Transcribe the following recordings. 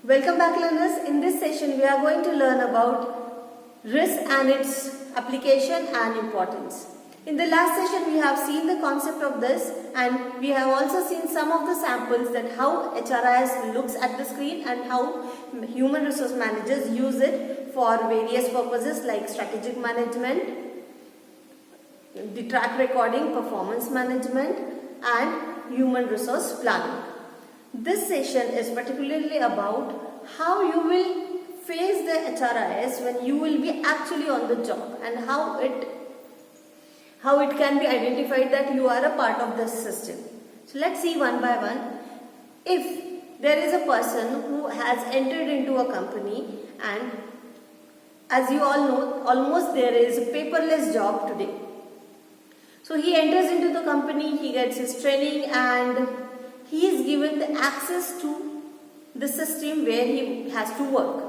Welcome back, learners. In this session we are going to learn about risk and its application and importance. In the last session we have seen the concept of this, and we have also seen some of the samples that how HRIS looks at the screen and how human resource managers use it for various purposes like strategic management, the track recording, performance management and human resource planning. This session is particularly about how you will face the HRIS when you will be actually on the job, and how it can be identified that you are a part of this system. So let's see one by one. If there is a person who has entered into a company, and as you all know, almost there is a paperless job today. So he enters into the company, he gets his training and he is given the access to the system where he has to work.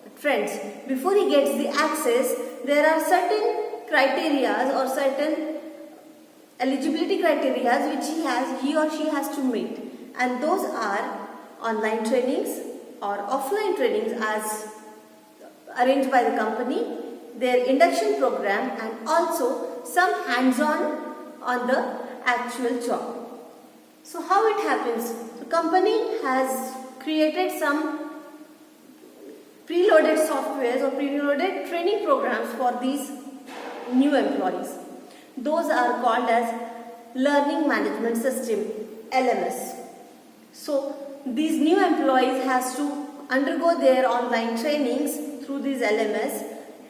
But friends, before he gets the access, there are certain criteria or certain eligibility criteria which he or she has to meet, and those are online trainings or offline trainings as arranged by the company, their induction program, and also some hands-on on the actual job. So how it happens? The company has created some preloaded softwares or preloaded training programs for these new employees. Those are called as Learning Management System, LMS. So these new employees has to undergo their online trainings through these LMS,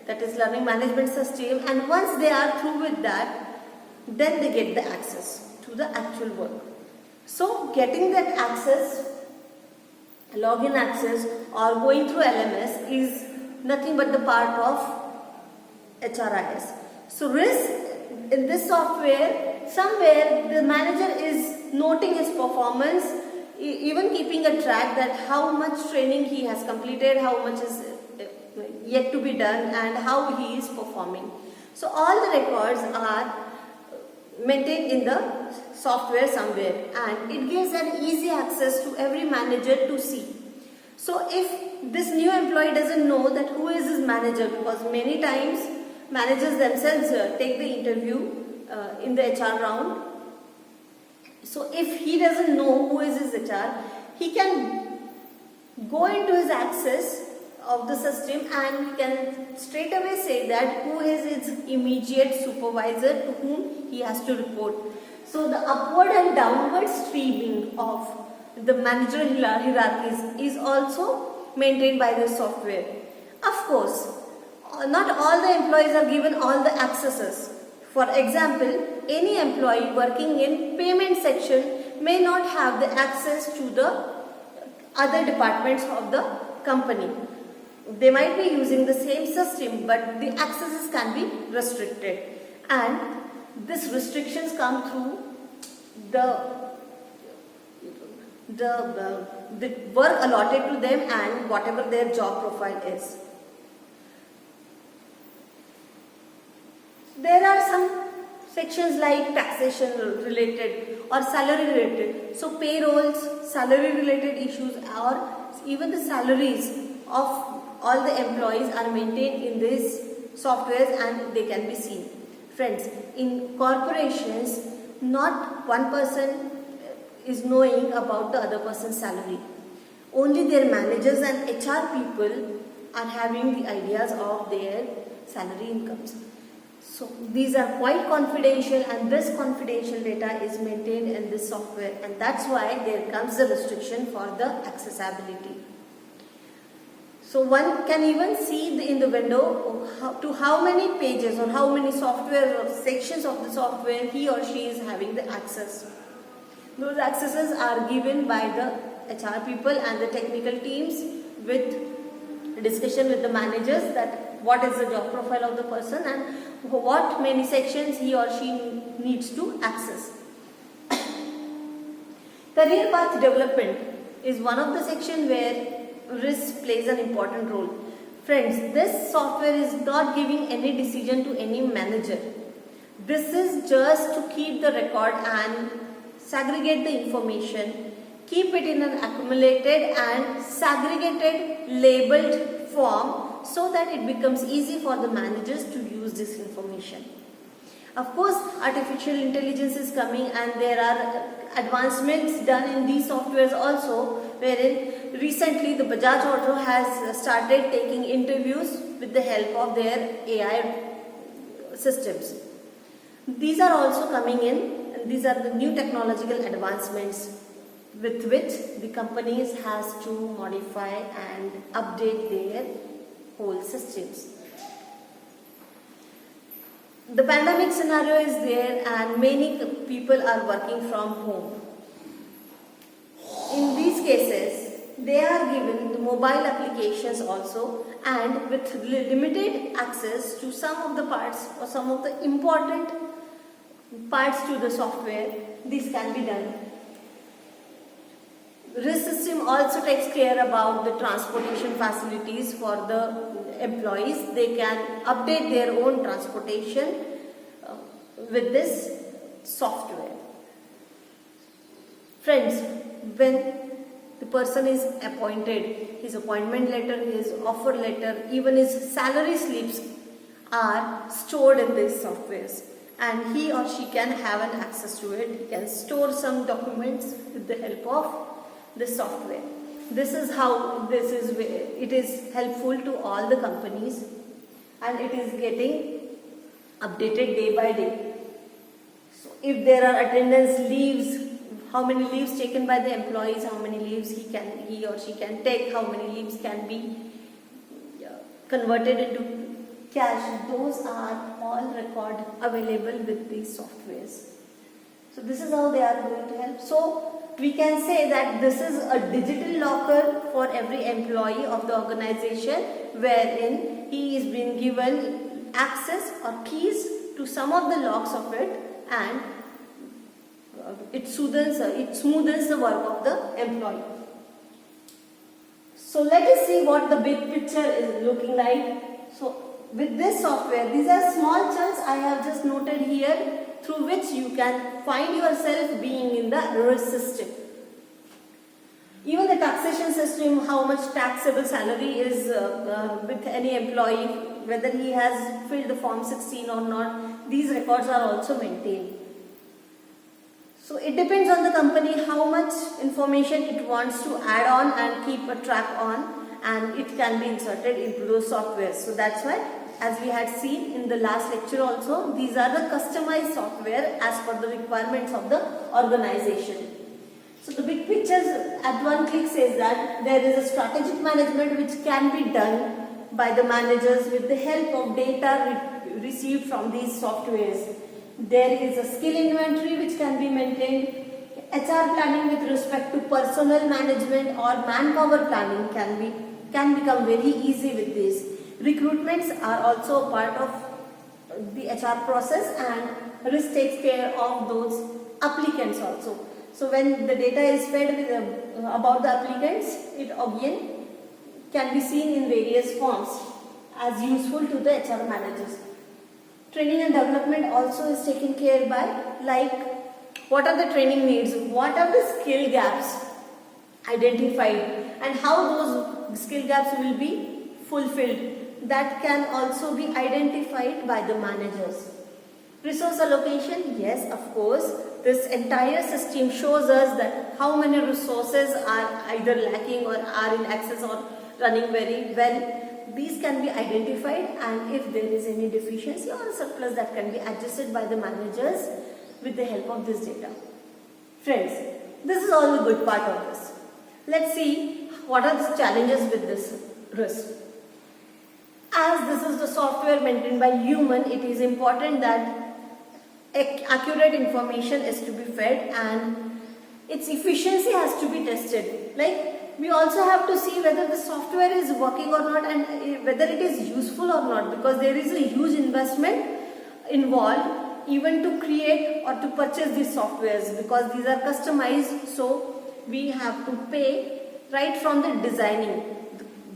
that is Learning Management System, and once they are through with that, then they get the access to the actual work. So getting that access, login access or going through LMS is nothing but the part of HRIS. So risk in this software, somewhere the manager is noting his performance, even keeping a track that how much training he has completed, how much is yet to be done, and how he is performing. So all the records are maintained in the software somewhere, and it gives an easy access to every manager to see. So if this new employee doesn't know that who is his manager, because many times managers themselves take the interview in the HR round. So if he doesn't know who is his HR, he can go into his access of the system and he can straight away say that who is his immediate supervisor to whom he has to report. So the upward and downward streaming of the managerial hierarchies is also maintained by the software. Of course, not all the employees are given all the accesses. For example, any employee working in payment section may not have the access to the other departments of the company. They might be using the same system, but the accesses can be restricted, and these restrictions come through the work allotted to them and whatever their job profile is. There are some sections like taxation related or salary related. So payrolls, salary related issues, or even the salaries of all the employees are maintained in these softwares and they can be seen. Friends, in corporations, not one person is knowing about the other person's salary. Only their managers and HR people are having the ideas of their salary incomes. So these are quite confidential, and this confidential data is maintained in this software, and that's why there comes the restriction for the accessibility. So one can even see in the window to how many pages or how many software or sections of the software he or she is having the access. Those accesses are given by the HR people and the technical teams with discussion with the managers that what is the job profile of the person and what many sections he or she needs to access. Career path development is one of the sections where risk plays an important role. Friends, this software is not giving any decision to any manager. This is just to keep the record and segregate the information, keep it in an accumulated and segregated labeled form so that it becomes easy for the managers to use this information. Of course, artificial intelligence is coming and there are advancements done in these softwares also, wherein recently the Bajaj Auto has started taking interviews with the help of their AI systems. These are also coming in, and these are the new technological advancements with which the companies has to modify and update their whole systems. The pandemic scenario is there and many people are working from home. In these cases, they are given the mobile applications also, and with limited access to some of the parts or some of the important parts to the software, this can be done. RIS system also takes care about the transportation facilities for the employees. They can update their own transportation with this software. Friends, when the person is appointed, his appointment letter, his offer letter, even his salary slips are stored in these softwares, and he or she can have an access to it. He can store some documents with the help of the software. This is how it is helpful to all the companies, and it is getting updated day by day. So if there are attendance leaves, how many leaves taken by the employees, how many leaves he or she can take, how many leaves can be converted into cash, those are all record available with these softwares. So this is how they are going to help. So we can say that this is a digital locker for every employee of the organization, wherein he is being given access or keys to some of the locks of it, and it smoothens the work of the employee. So let us see what the big picture is looking like. So with this software, these are small chunks I have just noted here, through which you can find yourself being in the RIS system. Even the taxation system, how much taxable salary is with any employee, whether he has filled the form 16 or not, these records are also maintained. So it depends on the company how much information it wants to add on and keep a track on, and it can be inserted into those softwares. So that's why, as we had seen in the last lecture also, these are the customized software as per the requirements of the organization. So the big picture at one click says that there is a strategic management which can be done by the managers with the help of data received from these softwares. There is a skill inventory which can be maintained. HR planning with respect to personnel management or manpower planning can become very easy with this. Recruitments are also a part of the HR process, and RIS takes care of those applicants also. So when the data is fed with about the applicants, it again can be seen in various forms as useful to the HR managers. Training and development also is taken care by, like what are the training needs, what are the skill gaps identified, and how those skill gaps will be fulfilled. That can also be identified by the managers. Resource allocation, yes, of course. This entire system shows us that how many resources are either lacking or are in excess or running very well. These can be identified, and if there is any deficiency or a surplus, that can be adjusted by the managers with the help of this data. Friends, this is all the good part of this. Let's see what are the challenges with this RIS. As this is the software maintained by human, it is important that accurate information is to be fed and its efficiency has to be tested. Like, we also have to see whether the software is working or not, and whether it is useful or not, because there is a huge investment involved even to create or to purchase these softwares, because these are customized. So we have to pay right from the designing.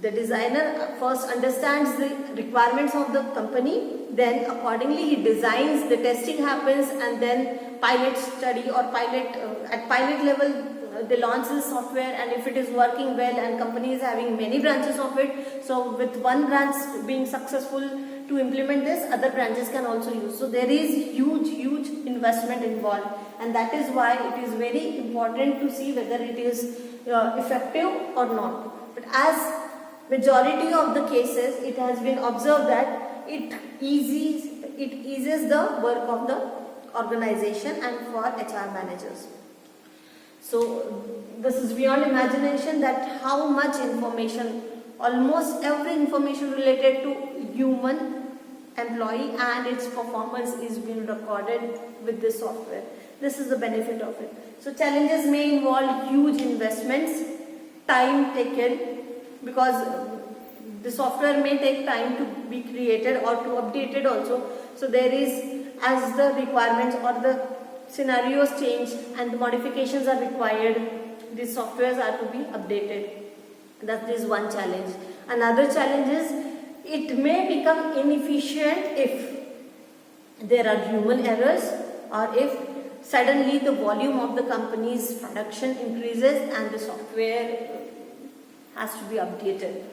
The designer first understands the requirements of the company, then accordingly he designs, the testing happens, and then pilot study or at pilot level they launch this software, and if it is working well and company is having many branches of it, so with one branch being successful to implement this, other branches can also use. So there is huge investment involved, and that is why it is very important to see whether it is effective or not. But as majority of the cases, it has been observed that it eases the work of the organization and for HR managers. So this is beyond imagination that how much information, almost every information related to human employee and its performance is being recorded with this software. This is the benefit of it. So challenges may involve huge investments, time taken, because the software may take time to be created or to update it also. So there is, as the requirements or the scenarios change and the modifications are required, these softwares are to be updated. That is one challenge. Another challenge is it may become inefficient if there are human errors, or if suddenly the volume of the company's production increases and the software has to be updated.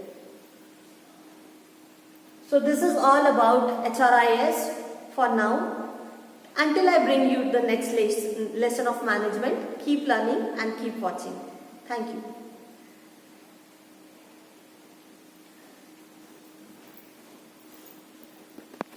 So this is all about HRIS for now. Until I bring you the next lesson of management, keep learning and keep watching. Thank you.